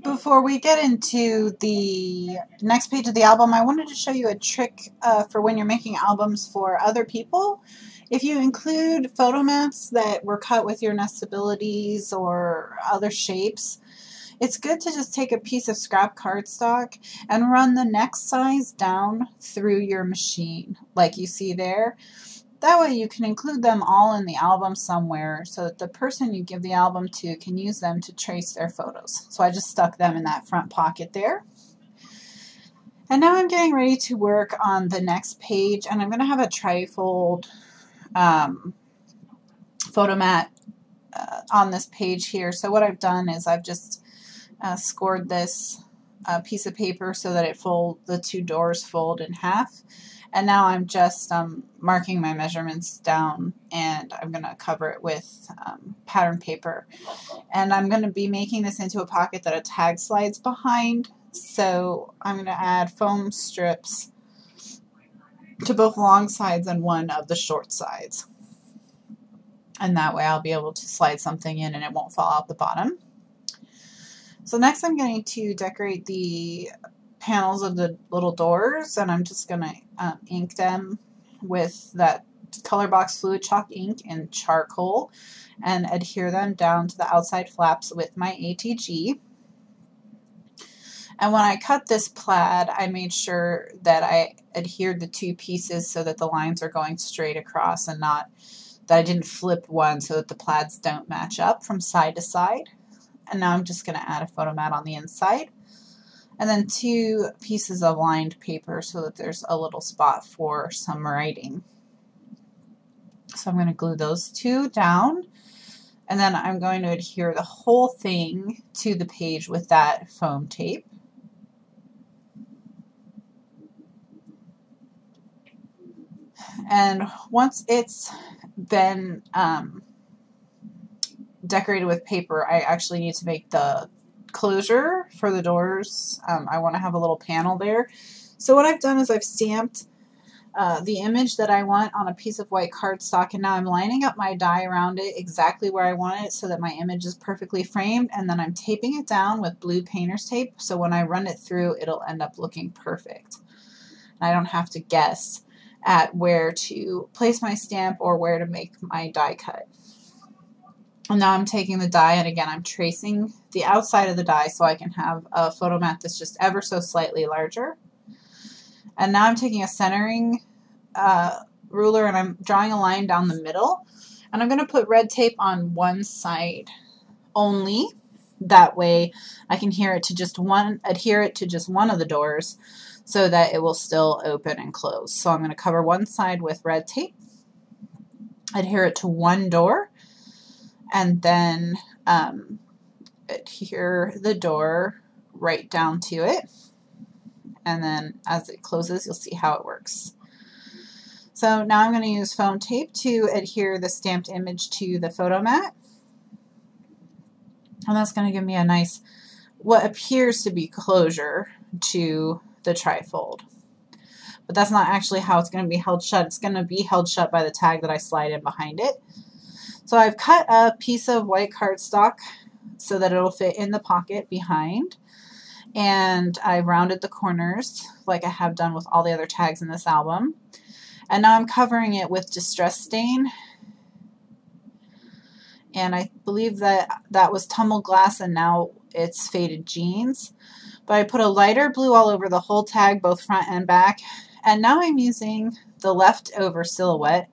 Before we get into the next page of the album, I wanted to show you a trick for when you're making albums for other people. If you include photo mats that were cut with your nestabilities or other shapes, it's good to just take a piece of scrap cardstock and run the next size down through your machine, like you see there. That way you can include them all in the album somewhere so that the person you give the album to can use them to trace their photos. So I just stuck them in that front pocket there. And now I'm getting ready to work on the next page, and I'm going to have a trifold photo mat on this page here. So what I've done is I've just scored this piece of paper so that the two doors fold in half. And now I'm just marking my measurements down, and I'm going to cover it with pattern paper. And I'm going to be making this into a pocket that a tag slides behind. So I'm going to add foam strips to both long sides and one of the short sides. And that way I'll be able to slide something in and it won't fall out the bottom. So next I'm going to decorate the panels of the little doors, and I'm just going to ink them with that color box fluid chalk ink and charcoal and adhere them down to the outside flaps with my ATG. And when I cut this plaid, I made sure that I adhered the two pieces so that the lines are going straight across and not that I didn't flip one so that the plaids don't match up from side to side. And now I'm just going to add a photo mat on the inside. And then two pieces of lined paper so that there's a little spot for some writing. So I'm going to glue those two down, and then I'm going to adhere the whole thing to the page with that foam tape. And once it's been decorated with paper, I actually need to make the closure for the doors. I want to have a little panel there. So what I've done is I've stamped the image that I want on a piece of white cardstock, and now I'm lining up my die around it exactly where I want it so that my image is perfectly framed, and then I'm taping it down with blue painter's tape so when I run it through it'll end up looking perfect. I don't have to guess at where to place my stamp or where to make my die cut. And now I'm taking the die, and again I'm tracing the outside of the die so I can have a photo mat that's just ever so slightly larger. And now I'm taking a centering ruler and I'm drawing a line down the middle, and I'm going to put red tape on one side only. That way I can adhere it to just one of the doors so that it will still open and close. So I'm going to cover one side with red tape, adhere it to one door, and then adhere the door right down to it. And then as it closes, you'll see how it works. So now I'm going to use foam tape to adhere the stamped image to the photo mat. And that's going to give me a nice, what appears to be closure to the trifold. But that's not actually how it's going to be held shut. It's going to be held shut by the tag that I slide in behind it. So I've cut a piece of white cardstock so that it'll fit in the pocket behind. And I've rounded the corners like I have done with all the other tags in this album. And now I'm covering it with Distress Stain. And I believe that was tumbled glass and now it's faded jeans. But I put a lighter blue all over the whole tag, both front and back. And now I'm using the leftover silhouette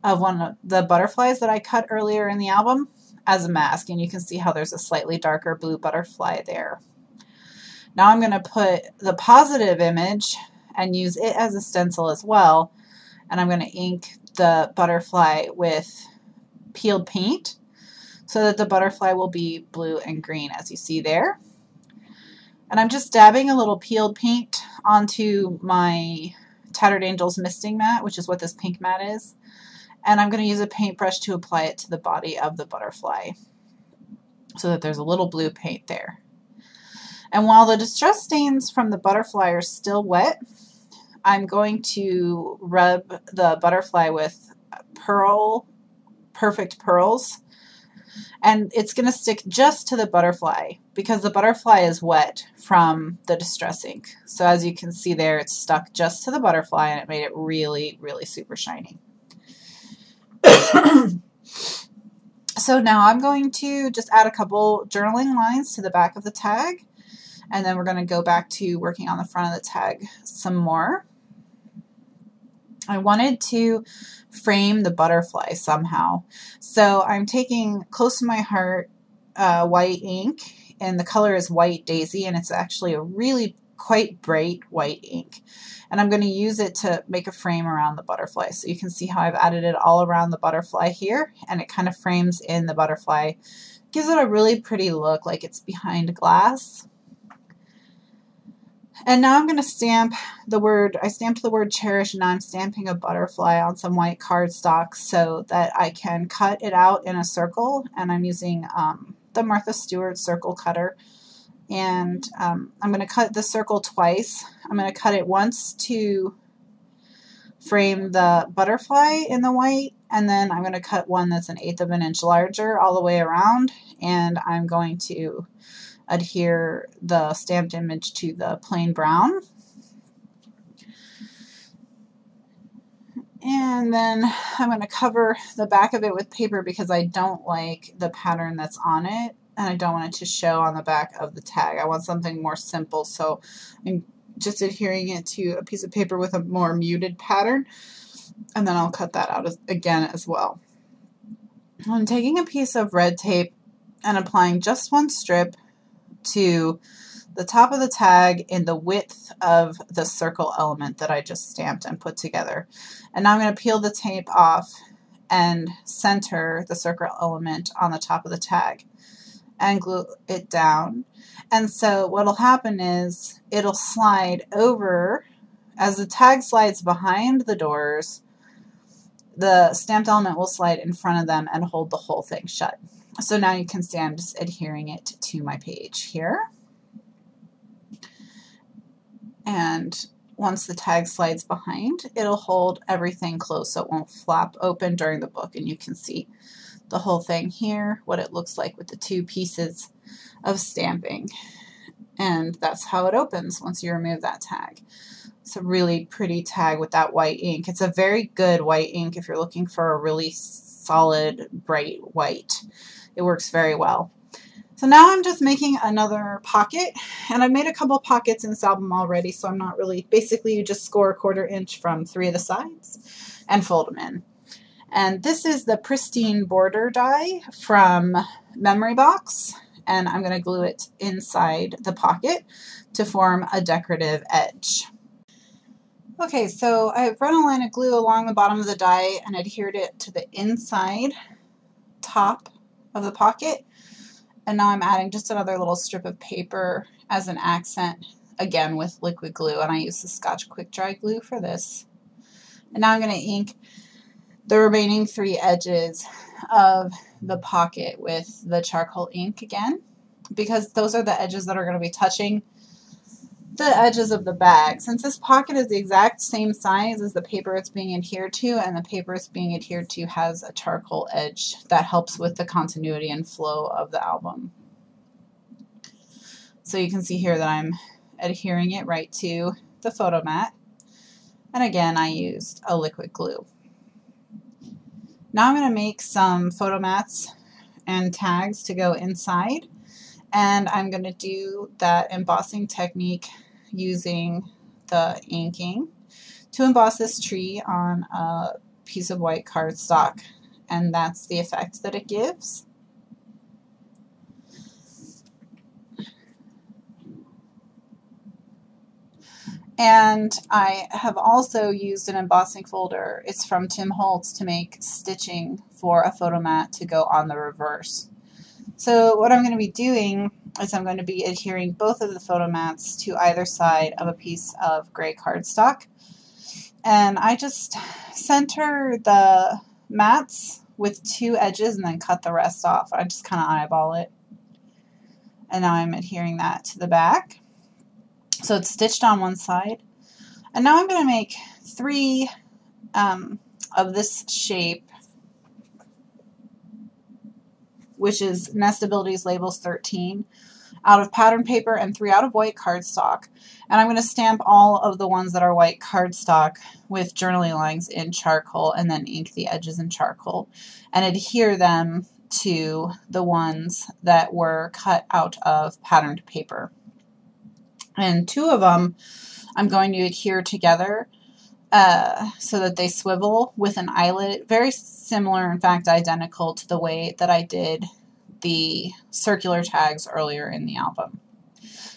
of one of the butterflies that I cut earlier in the album as a mask. And you can see how there's a slightly darker blue butterfly there. Now I'm going to put the positive image and use it as a stencil as well. And I'm going to ink the butterfly with peeled paint so that the butterfly will be blue and green as you see there. And I'm just dabbing a little peeled paint onto my Tattered Angels misting mat, which is what this pink mat is. And I'm going to use a paintbrush to apply it to the body of the butterfly. so that there's a little blue paint there. And while the distress stains from the butterfly are still wet, I'm going to rub the butterfly with Perfect Pearls, and it's going to stick just to the butterfly because the butterfly is wet from the distress ink. So as you can see there, it's stuck just to the butterfly, and it made it really, really super shiny. So now I'm going to just add a couple journaling lines to the back of the tag, and then we're going to go back to working on the front of the tag some more. I wanted to frame the butterfly somehow. So I'm taking Close to My Heart white ink, and the color is White Daisy, and it's actually a really quite bright white ink. And I'm going to use it to make a frame around the butterfly. So you can see how I've added it all around the butterfly here, and it kind of frames in the butterfly. Gives it a really pretty look, like it's behind glass. And now I'm going to stamp the word, I stamped the word cherish, and now I'm stamping a butterfly on some white cardstock so that I can cut it out in a circle. And I'm using the Martha Stewart circle cutter. And I'm going to cut the circle twice. I'm going to cut it once to frame the butterfly in the white, and then I'm going to cut one that's 1/8 of an inch larger all the way around, and I'm going to adhere the stamped image to the plain brown. And then I'm going to cover the back of it with paper because I don't like the pattern that's on it, and I don't want it to show on the back of the tag. I want something more simple, so I'm just adhering it to a piece of paper with a more muted pattern, and then I'll cut that out again as well. I'm taking a piece of red tape and applying just one strip to the top of the tag in the width of the circle element that I just stamped and put together. And now I'm going to peel the tape off and center the circle element on the top of the tag and glue it down. And so what'll happen is it'll slide over as the tag slides behind the doors. The stamped element will slide in front of them and hold the whole thing shut. So now you can see I'm just adhering it to my page here. And once the tag slides behind, it'll hold everything close so it won't flap open during the book. And you can see the whole thing here, what it looks like with the two pieces of stamping. And that's how it opens once you remove that tag. It's a really pretty tag with that white ink. It's a very good white ink if you're looking for a really solid, bright white. It works very well. So now I'm just making another pocket, and I've made a couple pockets in this album already, so I'm not really, basically you just score 1/4 inch from 3 of the sides and fold them in. And this is the Pristine Border die from Memory Box, and I'm going to glue it inside the pocket to form a decorative edge. Okay, so I've run a line of glue along the bottom of the die and adhered it to the inside top of the pocket. And now I'm adding just another little strip of paper as an accent, again with liquid glue, and I use the Scotch Quick Dry glue for this. And now I'm going to ink the remaining 3 edges of the pocket with the charcoal ink again, because those are the edges that are going to be touching the edges of the bag. Since this pocket is the exact same size as the paper it's being adhered to, and the paper it's being adhered to has a charcoal edge that helps with the continuity and flow of the album. So you can see here that I'm adhering it right to the photo mat, and again I used a liquid glue. Now I'm going to make some photo mats and tags to go inside, and I'm going to do that embossing technique using the inking to emboss this tree on a piece of white cardstock, and that's the effect that it gives. And I have also used an embossing folder. It's from Tim Holtz to make stitching for a photo mat to go on the reverse. So what I'm going to be doing is I'm going to be adhering both of the photo mats to either side of a piece of gray cardstock. And I just center the mats with 2 edges and then cut the rest off. I just kind of eyeball it. And now I'm adhering that to the back. So it's stitched on one side. And now I'm going to make 3 of this shape, which is Nestabilities Labels 13, out of pattern paper and 3 out of white cardstock. And I'm going to stamp all of the ones that are white cardstock with journaling lines in charcoal and then ink the edges in charcoal and adhere them to the ones that were cut out of patterned paper. And 2 of them I'm going to adhere together so that they swivel with an eyelet, very similar, in fact identical to the way that I did the circular tags earlier in the album.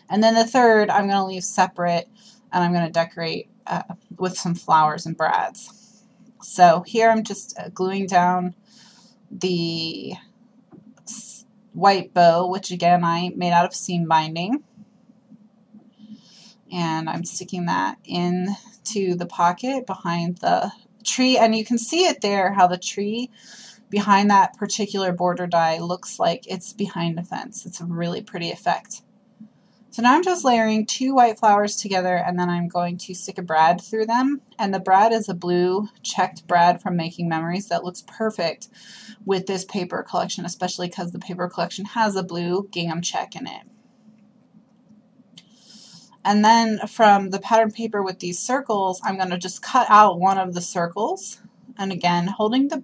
And then the 3rd I'm going to leave separate, and I'm going to decorate with some flowers and brads. So here I'm just gluing down the white bow, which again I made out of seam binding. And I'm sticking that into the pocket behind the tree. And you can see it there, how the tree behind that particular border die looks like it's behind a fence. It's a really pretty effect. So now I'm just layering 2 white flowers together, and then I'm going to stick a brad through them. And the brad is a blue checked brad from Making Memories that looks perfect with this paper collection, especially because the paper collection has a blue gingham check in it. And then from the pattern paper with these circles, I'm going to just cut out one of the circles. And again, holding the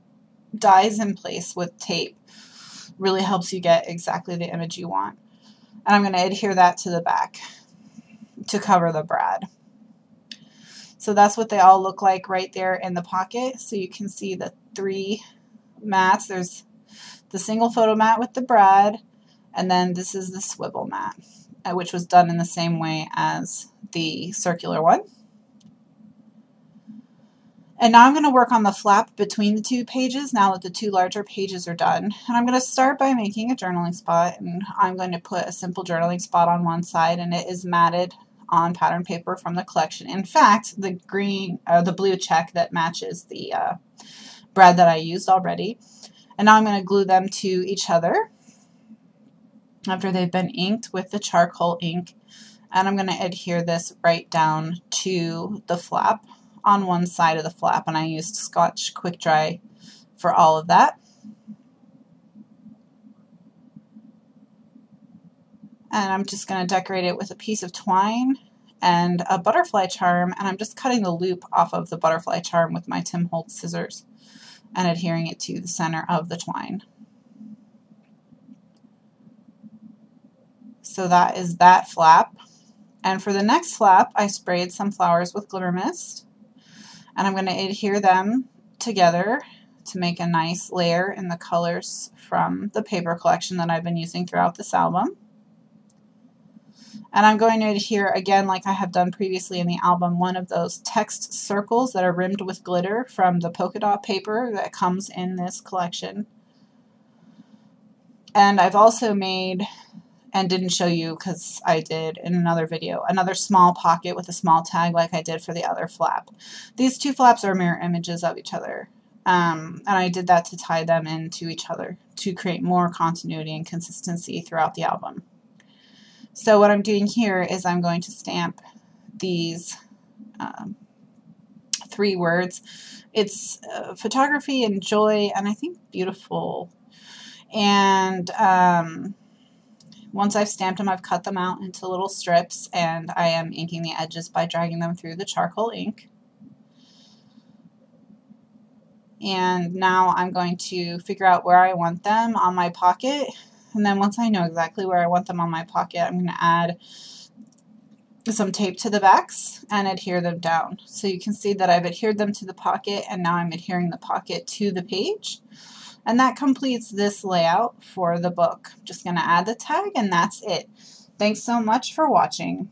dies in place with tape really helps you get exactly the image you want. And I'm going to adhere that to the back to cover the brad. So that's what they all look like right there in the pocket. So you can see the 3 mats. There's the single photo mat with the brad, and then this is the swivel mat, which was done in the same way as the circular one. And now I'm going to work on the flap between the 2 pages now that the 2 larger pages are done. And I'm going to start by making a journaling spot, and I'm going to put a simple journaling spot on one side, and it is matted on pattern paper from the collection. In fact, the green or the blue check that matches the brad that I used already. And now I'm going to glue them to each other after they've been inked with the charcoal ink, and I'm going to adhere this right down to the flap on one side of the flap, and I used Scotch Quick Dry for all of that. And I'm just going to decorate it with a piece of twine and a butterfly charm, and I'm just cutting the loop off of the butterfly charm with my Tim Holtz scissors and adhering it to the center of the twine. So that is that flap. And for the next flap, I sprayed some flowers with glitter mist, and I'm going to adhere them together to make a nice layer in the colors from the paper collection that I've been using throughout this album. And I'm going to adhere, again, like I have done previously in the album, one of those text circles that are rimmed with glitter from the polka dot paper that comes in this collection. And I've also made, and didn't show you because I did in another video, another small pocket with a small tag like I did for the other flap. These 2 flaps are mirror images of each other, and I did that to tie them into each other to create more continuity and consistency throughout the album. So what I'm doing here is I'm going to stamp these 3 words. It's photography and joy, and I think beautiful. And once I've stamped them, I've cut them out into little strips, and I am inking the edges by dragging them through the charcoal ink. And now I'm going to figure out where I want them on my pocket. And then once I know exactly where I want them on my pocket, I'm going to add some tape to the backs and adhere them down. So you can see that I've adhered them to the pocket, and now I'm adhering the pocket to the page. And that completes this layout for the book. I'm just going to add the tag, and that's it. Thanks so much for watching.